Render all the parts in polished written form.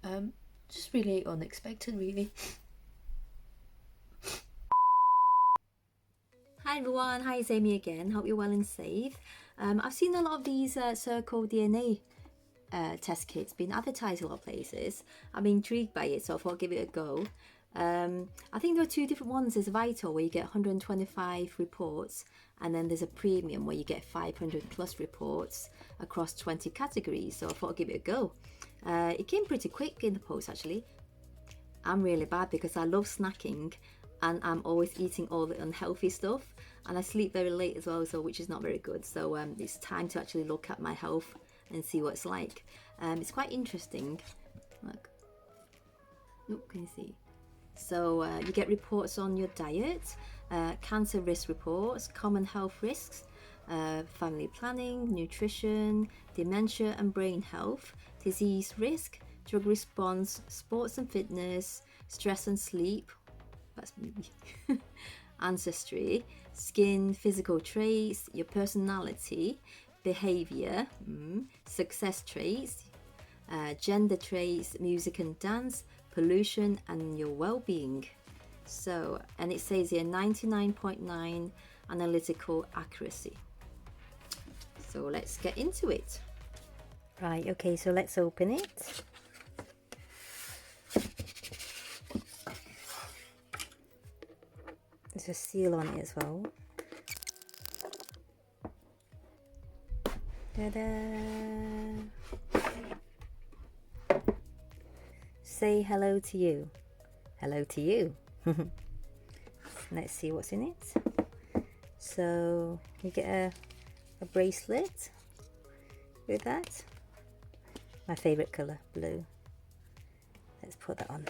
Um, just really unexpected, really. Hi everyone, hi, it's Amy again. Hope you're well and safe. I've seen a lot of these Circle DNA test kits being advertised a lot of places. I'm intrigued by it, so I thought I'd give it a go. I think there are two different ones. There's Vital, where you get 125 reports, and then there's a Premium where you get 500 plus reports across 20 categories. So I thought I'd give it a go. It came pretty quick in the post actually. I'm really bad because I love snacking and I'm always eating all the unhealthy stuff, and I sleep very late as well, so which is not very good. So it's time to actually look at my health and see what it's like. It's quite interesting. Look, can you see? So you get reports on your diet, cancer risk reports, common health risks, family planning, nutrition, dementia and brain health, disease risk, drug response, sports and fitness, stress and sleep, that's me, ancestry, skin, physical traits, your personality, behavior, success traits, gender traits, music and dance, pollution, and your well-being. So, and it says here 99.9 analytical accuracy. So let's get into it. Right, okay, so let's open it. There's a seal on it as well. Ta-da! Say hello to you. Hello to you. Let's see what's in it. So you get a bracelet with that. My favourite colour, blue. Let's put that on.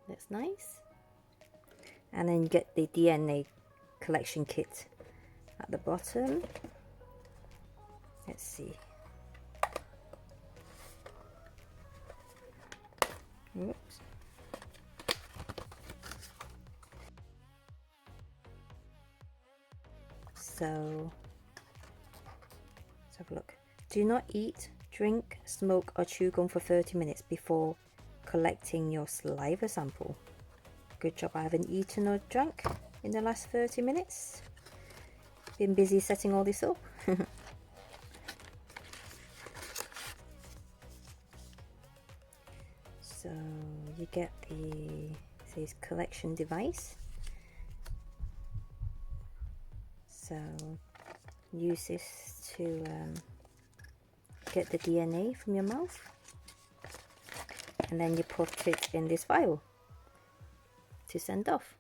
That's nice. And then you get the DNA collection kit at the bottom. Let's see. Oops. So let's have a look. Do not eat, drink, smoke or chew gum for 30 minutes before collecting your saliva sample. Good job I haven't eaten or drunk in the last 30 minutes. Been busy setting all this up. So you get the, it says collection device. So use this to get the DNA from your mouth, and then you put it in this vial to send off.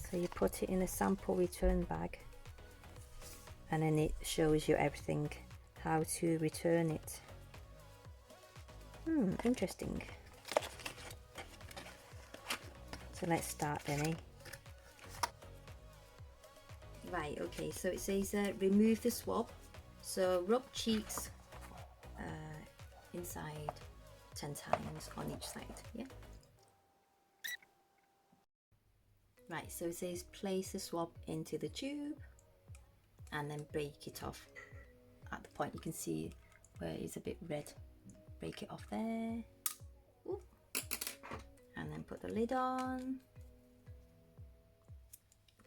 So you put it in a sample return bag, and then it shows you everything, how to return it. Interesting. So let's start then, eh? Right, okay, so it says remove the swab. So rub cheeks inside 10 times on each side, yeah? Right, so it says place the swab into the tube and then break it off. At the point you can see where it's a bit red. Break it off there. Ooh. And then put the lid on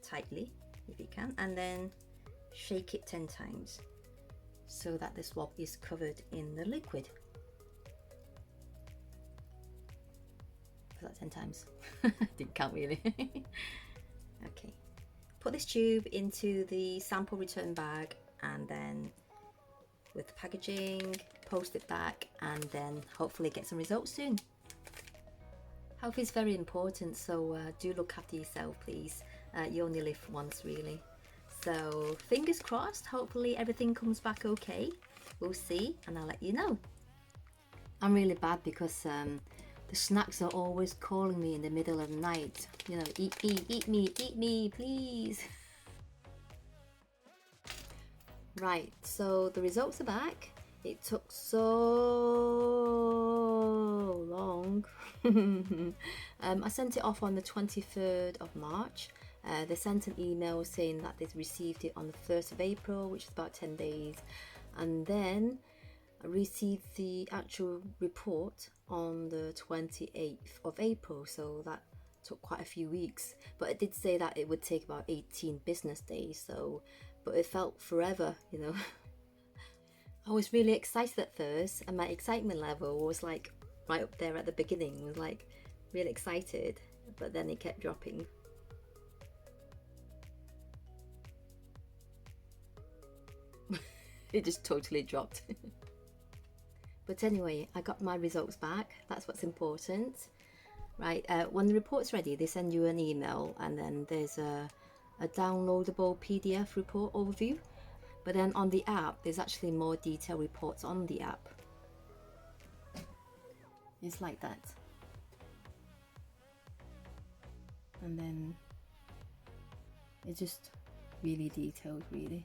tightly if you can, and then shake it 10 times so that the swab is covered in the liquid. Was that 10 times? Didn't count really. Okay, put this tube into the sample return bag, and then with the packaging, post it back, and then hopefully get some results soon. Health is very important, so do look after yourself, please. You only live once, really. So fingers crossed, hopefully everything comes back okay. We'll see, and I'll let you know. I'm really bad because the snacks are always calling me in the middle of the night. You know, eat me, please. Right, so the results are back. It took so long. I sent it off on the 23rd of March. They sent an email saying that they'd received it on the 1st of April, which is about 10 days, and then I received the actual report on the 28th of April, so that took quite a few weeks. But it did say that it would take about 18 business days, so but it felt forever, you know. I was really excited at first, and my excitement level was like right up there at the beginning, was like really excited, but then it kept dropping. It just totally dropped. But anyway, I got my results back. That's what's important, right? When the report's ready, they send you an email, and then there's a downloadable PDF report overview. But then on the app, there's actually more detailed reports on the app. It's like that. And then it's just really detailed, really.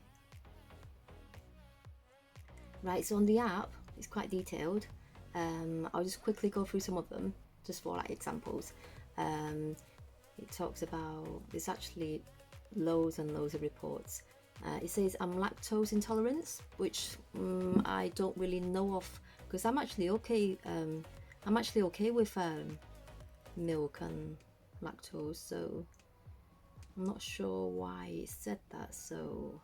Right, so on the app, it's quite detailed. I'll just quickly go through some of them, just for like examples. It talks about, there's actually loads and loads of reports. It says I'm lactose intolerant, which I don't really know of, because I'm actually okay. I'm actually okay with milk and lactose, so I'm not sure why it said that. So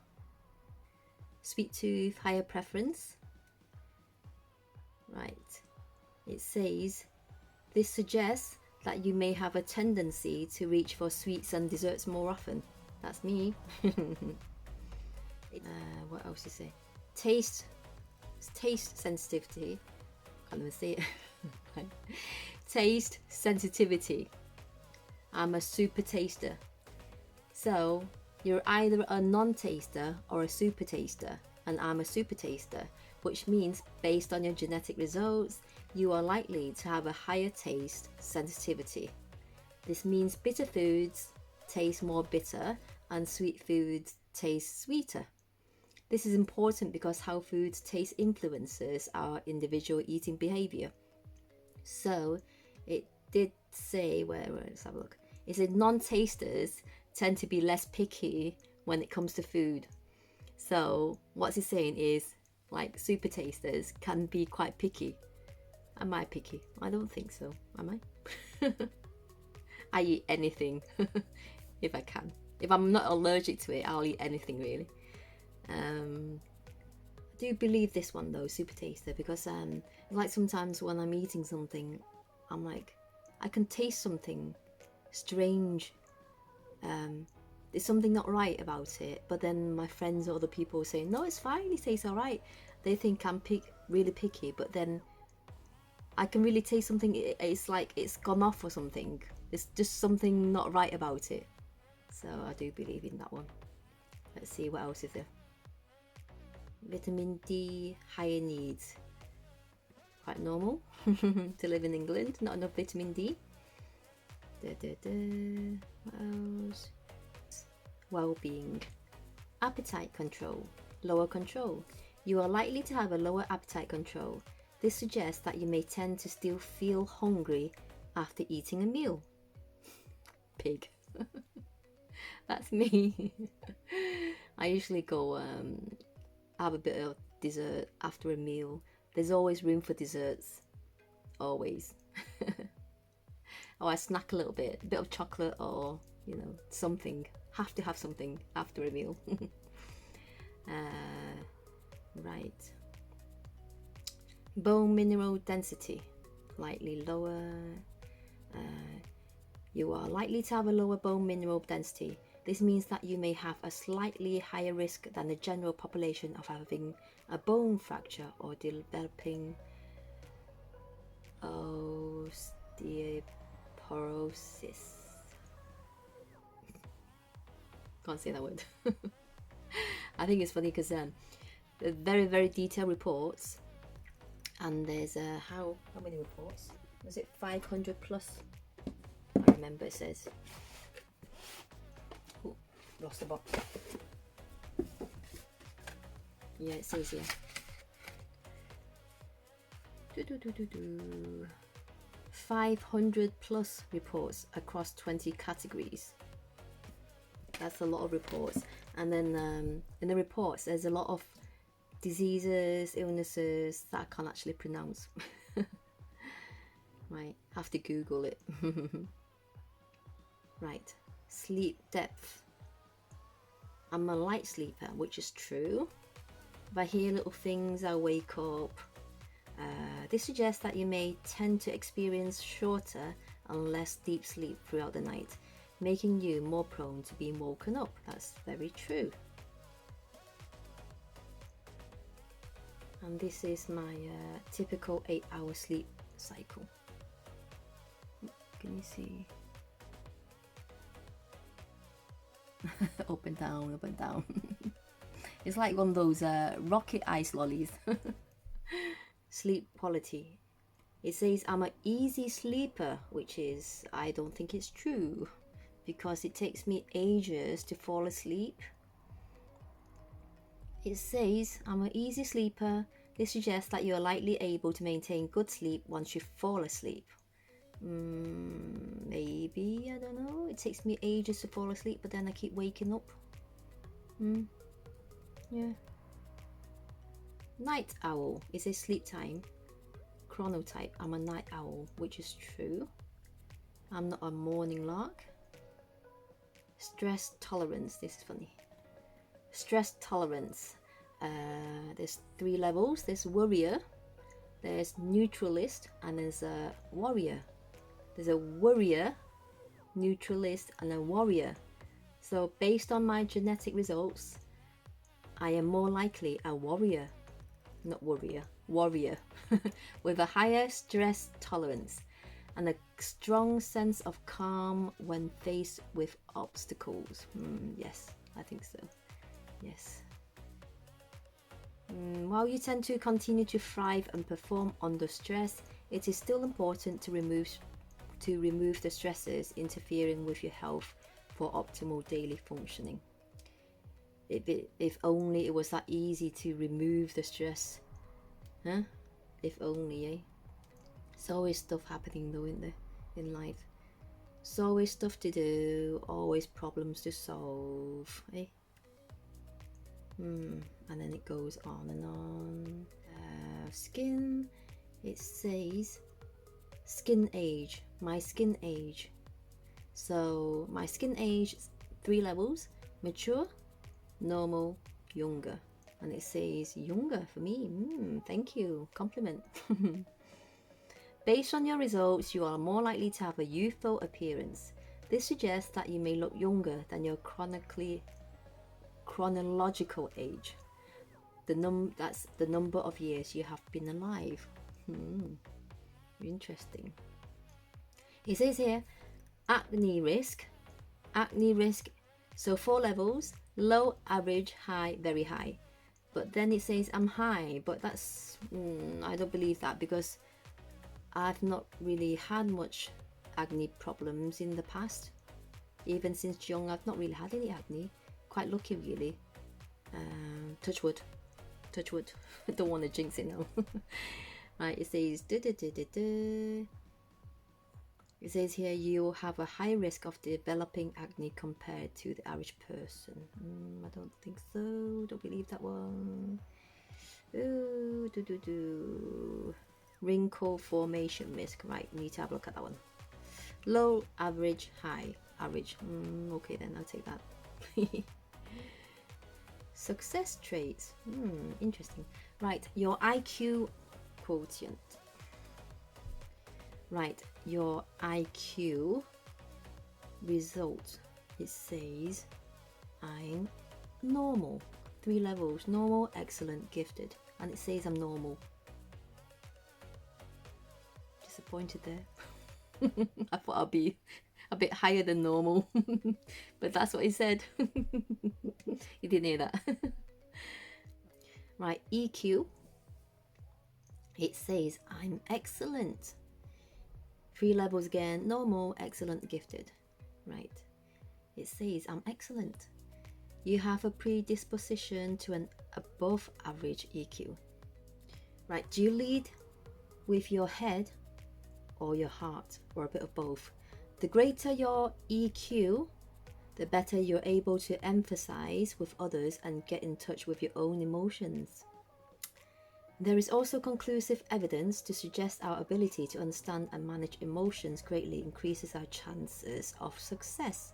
sweet tooth, higher preference. Right. It says this suggests that you may have a tendency to reach for sweets and desserts more often. That's me. What else you say? Taste sensitivity. Can't even say it. Taste sensitivity. I'm a super taster. So you're either a non-taster or a super taster, and I'm a super taster, which means based on your genetic results, you are likely to have a higher taste sensitivity. This means bitter foods taste more bitter and sweet foods taste sweeter. This is important because how foods taste influences our individual eating behavior. So it did say, let's have a look. It said non-tasters tend to be less picky when it comes to food. So what's he saying is, like, super tasters can be quite picky. Am I picky? I don't think so. Am I? I eat anything if I can. If I'm not allergic to it, I'll eat anything really. I do believe this one though, super taster, because like sometimes when I'm eating something, I'm like, I can taste something strange. There's something not right about it, but then my friends or other people say, no, it's fine, it tastes alright. They think I'm really picky, but then I can really taste something. It's like it's gone off or something. It's just something not right about it. So I do believe in that one. Let's see, what else is there? Vitamin D, higher needs. Quite normal to live in England. Not enough vitamin D. What else? Well-being. Appetite control. Lower control. You are likely to have a lower appetite control. This suggests that you may tend to still feel hungry after eating a meal. Pig. That's me. I usually go have a bit of dessert after a meal. There's always room for desserts. Always. Or I snack a little bit. A bit of chocolate or, you know, something. Have to have something after a meal. Right. Bone mineral density. Slightly lower. You are likely to have a lower bone mineral density. This means that you may have a slightly higher risk than the general population of having a bone fracture or developing osteoporosis. Can't say that word. I think it's funny because very, very detailed reports, and there's how many reports? Was it 500 plus? I remember it says. Ooh, lost the box. Yeah, it says here. 500 plus reports across 20 categories. That's a lot of reports. And then in the reports, there's a lot of diseases, illnesses that I can't actually pronounce. Right, have to Google it. Right, sleep depth. I'm a light sleeper, which is true. If I hear little things, I wake up. This suggests that you may tend to experience shorter and less deep sleep throughout the night, making you more prone to being woken up. That's very true. And this is my typical 8-hour sleep cycle. Can you see? Up and down, up and down. It's like one of those rocket ice lollies. Sleep quality. It says I'm an easy sleeper, which is, I don't think it's true, because it takes me ages to fall asleep. It says I'm an easy sleeper. This suggests that you're likely able to maintain good sleep once you fall asleep. Maybe, I don't know. It takes me ages to fall asleep, but then I keep waking up. Yeah. Night owl. It says sleep time. Chronotype. I'm a night owl, which is true. I'm not a morning lark. Stress tolerance. This is funny. Stress tolerance. There's 3 levels. There's worrier, there's neutralist, and there's a warrior. There's a worrier, neutralist, and a warrior. So based on my genetic results, I am more likely a warrior, not warrior, warrior, with a higher stress tolerance and a strong sense of calm when faced with obstacles. Yes, I think so. Yes. While you tend to continue to thrive and perform under stress, it is still important to remove the stresses interfering with your health for optimal daily functioning. If only it was that easy to remove the stress, huh? If only, eh? There's always stuff happening though, isn't there, in life? There's always stuff to do, always problems to solve, eh? And then it goes on and on. Skin, it says skin age, my skin age. So my skin age is 3 levels: mature, normal, younger. And it says younger for me. Thank you, compliment. Based on your results, you are more likely to have a youthful appearance. This suggests that you may look younger than your chronological age. That's the number of years you have been alive. Interesting. It says here, acne risk. So 4 levels: low, average, high, very high. But then it says I'm high, but that's I don't believe that, because I've not really had much acne problems in the past. Even since young, I've not really had any acne. Quite lucky, really. Touch wood. I don't want to jinx it now. Right, it says it says here you have a high risk of developing acne compared to the average person. I don't think so. Don't believe that one. Wrinkle formation risk. Right, need to have a look at that one. Low, average, high. Average. Okay, then I'll take that. Success traits. Interesting. Right, your IQ quotient. Right, your IQ result. It says I'm normal. 3 levels: normal, excellent, gifted. And it says I'm normal. Disappointed there. I thought I'd be a bit higher than normal. But that's what he said. You didn't hear that. Right, EQ. It says I'm excellent. 3 levels again: normal, excellent, gifted. Right, it says I'm excellent. You have a predisposition to an above average EQ. Right, do you lead with your head or your heart, or a bit of both? The greater your EQ, the better you're able to emphasize with others and get in touch with your own emotions. There is also conclusive evidence to suggest our ability to understand and manage emotions greatly increases our chances of success.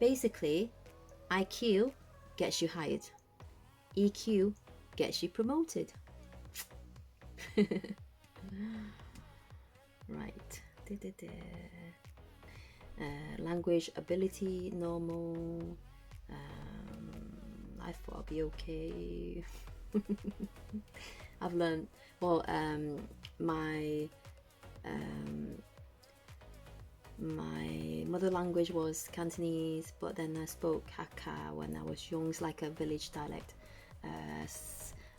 Basically, IQ gets you hired, EQ gets you promoted. Right. Language ability, normal. I thought I'd be okay. I've learned, well, my mother language was Cantonese, but then I spoke Hakka when I was young. It's like a village dialect. I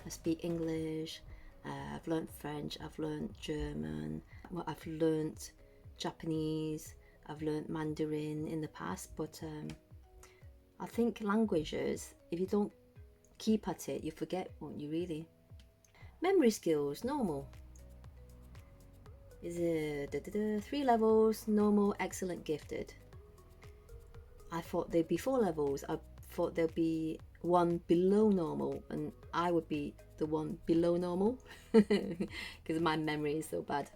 speak English. I've learned French. I've learned German. Well, I've learned Japanese. I've learned Mandarin in the past, but I think languages, if you don't keep at it, you forget, won't you, really? Memory skills, normal. Is it 3 levels, normal, excellent, gifted. I thought there'd be 4 levels. I thought there'd be one below normal, and I would be the one below normal because my memory is so bad.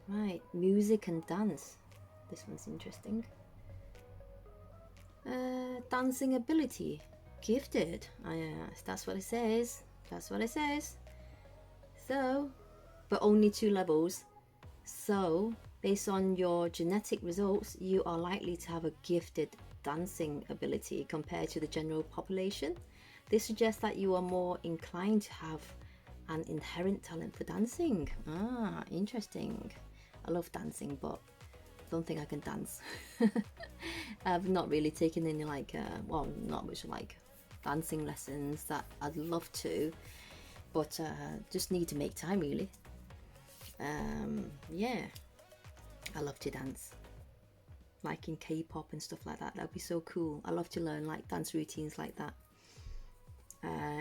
Right, music and dance. This one's interesting. Dancing ability, gifted. That's what it says. That's what it says. So, but only 2 levels. So, based on your genetic results, you are likely to have a gifted dancing ability compared to the general population. This suggests that you are more inclined to have an inherent talent for dancing. Ah, interesting. I love dancing, but don't think I can dance. I've not really taken any well, not much dancing lessons that I'd love to, but just need to make time, really. Yeah, I love to dance, like in K-pop and stuff like that. That'd be so cool. I love to learn like dance routines like that.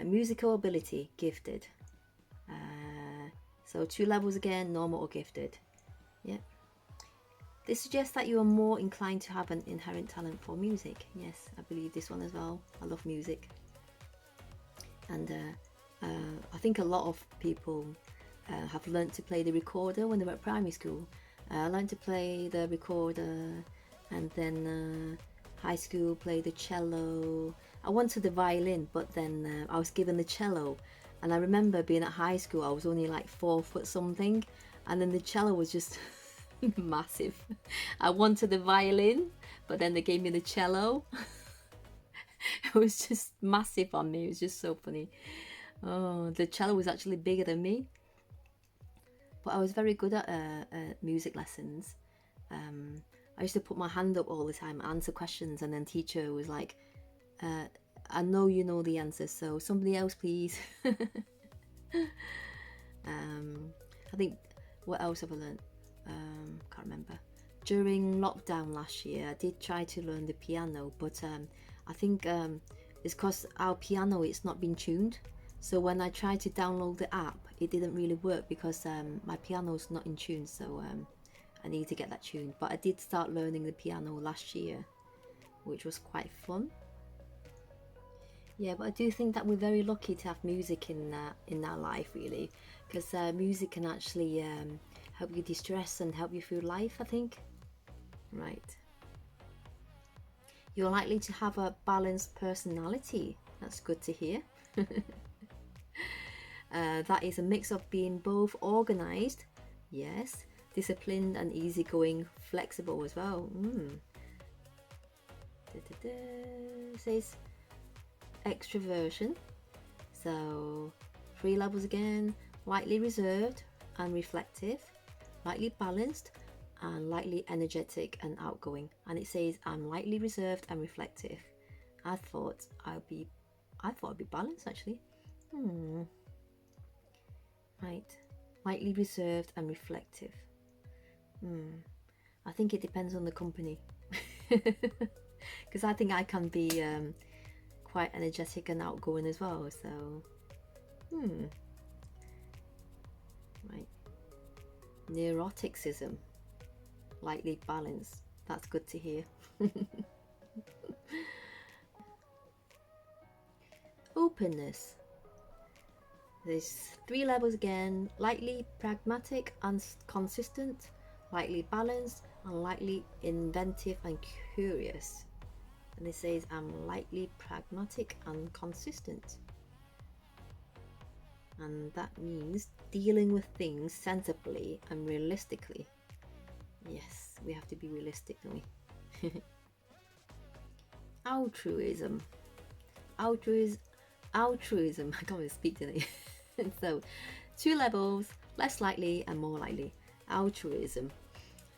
Musical ability, gifted. So 2 levels again, normal or gifted. Yep. This suggests that you are more inclined to have an inherent talent for music. Yes, I believe this one as well. I love music. And I think a lot of people have learned to play the recorder when they were at primary school. I learned to play the recorder, and then high school play the cello. I wanted the violin, but then I was given the cello. And I remember being at high school, I was only like 4 foot something, and then the cello was just massive. I wanted the violin, but then they gave me the cello. It was just massive on me. It was just so funny. Oh, the cello was actually bigger than me. But I was very good at music lessons. I used to put my hand up all the time, answer questions, and then teacher was like, I know you know the answers, so somebody else please. I think, what else have I learned? Can't remember. During lockdown last year, I did try to learn the piano, but I think it's because our piano, it's not been tuned. So when I tried to download the app, it didn't really work because my piano's not in tune, so I need to get that tuned. But I did start learning the piano last year, which was quite fun. Yeah, but I do think that we're very lucky to have music in our life, really, because music can actually help you de-stress and help you through life, I think. Right. You're likely to have a balanced personality. That's good to hear. That is a mix of being both organized, yes, disciplined and easygoing, flexible as well. Says extroversion. So 3 levels again: lightly reserved and reflective, lightly balanced, and lightly energetic and outgoing. And it says I'm lightly reserved and reflective. I thought I'd be balanced, actually. Right, lightly reserved and reflective. I think it depends on the company, because I think I can be quite energetic and outgoing as well. So, right, neuroticism, lightly balanced. That's good to hear. Openness. There's 3 levels again: lightly pragmatic and consistent, lightly balanced, and lightly inventive and curious. And it says I'm lightly pragmatic and consistent. And that means dealing with things sensibly and realistically. Yes, we have to be realistic, don't we? Altruism. Altruism. I can't even speak today. So, 2 levels: less likely and more likely. Altruism.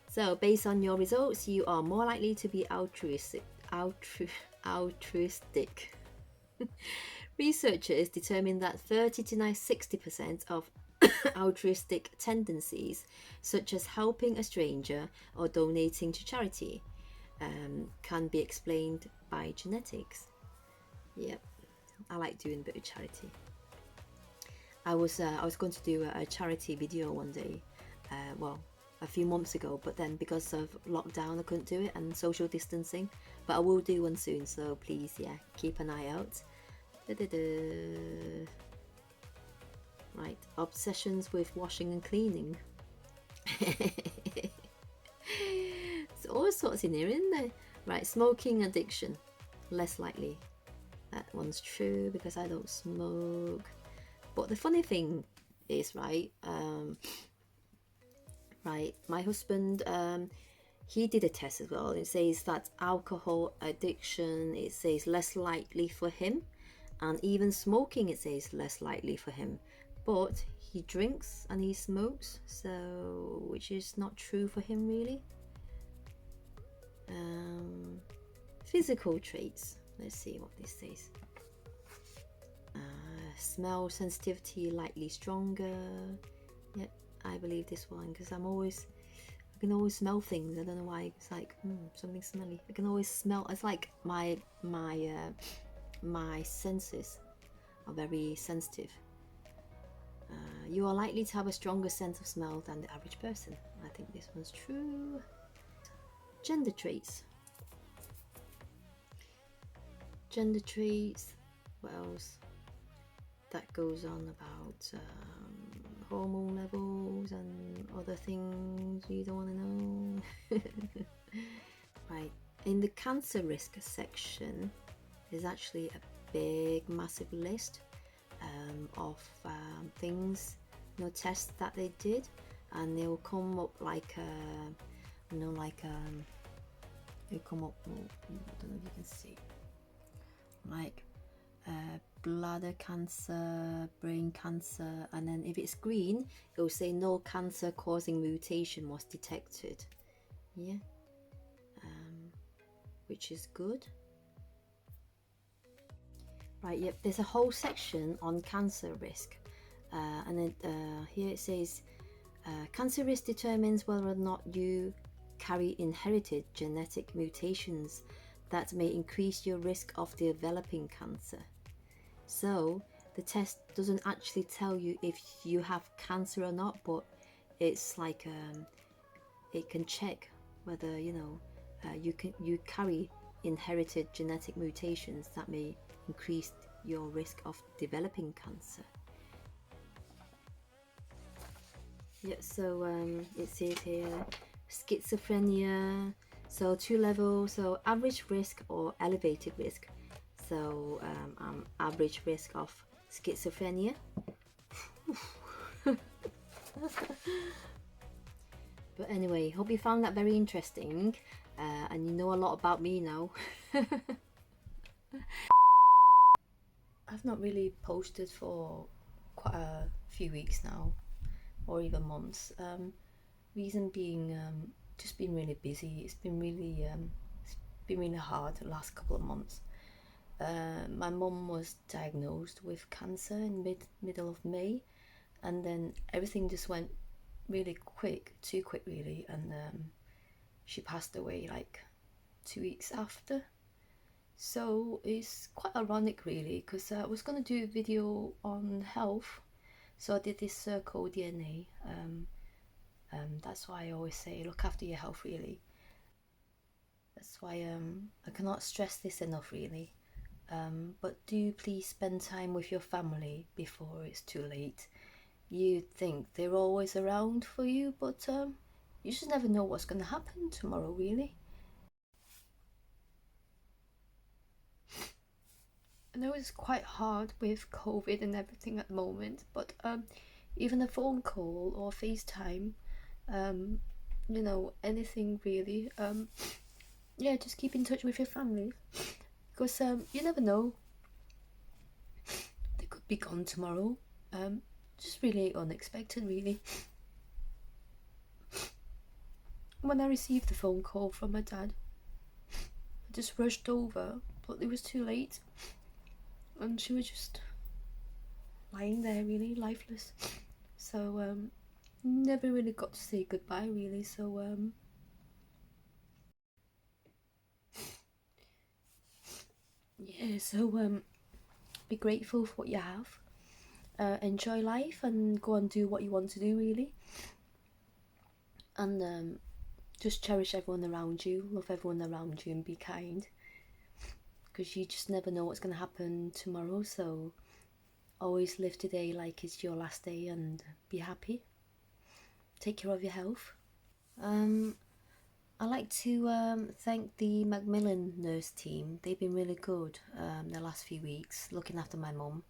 So, based on your results, you are more likely to be altruistic. Altruistic. Researchers determined that 30 to 60% of altruistic tendencies, such as helping a stranger or donating to charity, can be explained by genetics. Yep, I like doing a bit of charity. I was going to do a charity video one day, well, a few months ago, but then because of lockdown I couldn't do it and social distancing, but I will do one soon, so please, yeah, keep an eye out. Right, obsessions with washing and cleaning. It's all sorts in here, isn't there? Right, smoking addiction, less likely. That one's true because I don't smoke. But the funny thing is, right, my husband, he did a test as well. It says that alcohol addiction, it says less likely for him, and even smoking, it says less likely for him. But he drinks and he smokes, so which is not true for him really. Physical traits. Let's see what this says. Smell sensitivity likely stronger. Yep, I believe this one because I can always smell things. I don't know why. It's like something smelly. I can always smell. It's like my senses are very sensitive. You are likely to have a stronger sense of smell than the average person. I think this one's true. Gender traits. Gender traits. What else? That goes on about hormone levels and other things you don't want to know. Right, in the cancer risk section, there's actually a big, massive list of things, tests that they did, and they'll come up like they come up. I don't know if you can see, like bladder cancer, brain cancer, and then if it's green, it will say no cancer causing mutation was detected. Yeah, which is good. Right, yep, there's a whole section on cancer risk, and then here it says cancer risk determines whether or not you carry inherited genetic mutations that may increase your risk of developing cancer. So the test doesn't actually tell you if you have cancer or not, but it's like it can check whether you carry inherited genetic mutations that may increase your risk of developing cancer. Yeah, so it says here schizophrenia, so 2 levels, so average risk or elevated risk. So average risk of schizophrenia. But anyway, hope you found that very interesting, and you know a lot about me now. I've not really posted for quite a few weeks now, or even months. Reason being, just been really busy. It's been really hard the last couple of months. My mum was diagnosed with cancer in middle of May, and then everything just went really quick, too quick really, and she passed away like 2 weeks after. So it's quite ironic really, because I was going to do a video on health, so I did this circle DNA. That's why I always say look after your health really. That's why I cannot stress this enough really. but do please spend time with your family before it's too late. You'd think they're always around for you, but you just never know what's going to happen tomorrow, really. I know it's quite hard with COVID and everything at the moment, but even a phone call or FaceTime, you know, anything really, yeah, just keep in touch with your family, because you never know, they could be gone tomorrow. Just really unexpected, really. When I received the phone call from my dad, I just rushed over, but it was too late, and she was just lying there, really lifeless. So never really got to say goodbye, really. So yeah, so be grateful for what you have, enjoy life and go and do what you want to do, really. And just cherish everyone around you, love everyone around you, and be kind, because you just never know what's going to happen tomorrow. So always live today like it's your last day and be happy. Take care of your health. I like to thank the Macmillan nurse team. They've been really good the last few weeks looking after my mum.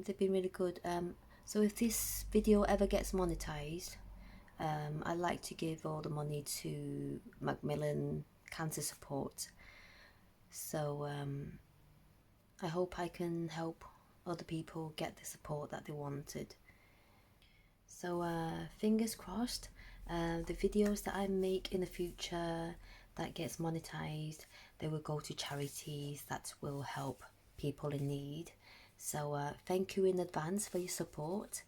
They've been really good. So if this video ever gets monetized, I'd like to give all the money to Macmillan Cancer Support. So I hope I can help other people get the support that they wanted. So fingers crossed, the videos that I make in the future that gets monetized, they will go to charities that will help people in need. So thank you in advance for your support.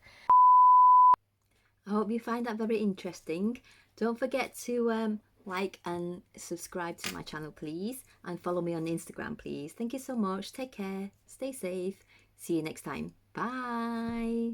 I hope you find that very interesting. Don't forget to like and subscribe to my channel, please, and follow me on Instagram, please. Thank you so much. Take care. Stay safe. See you next time. Bye.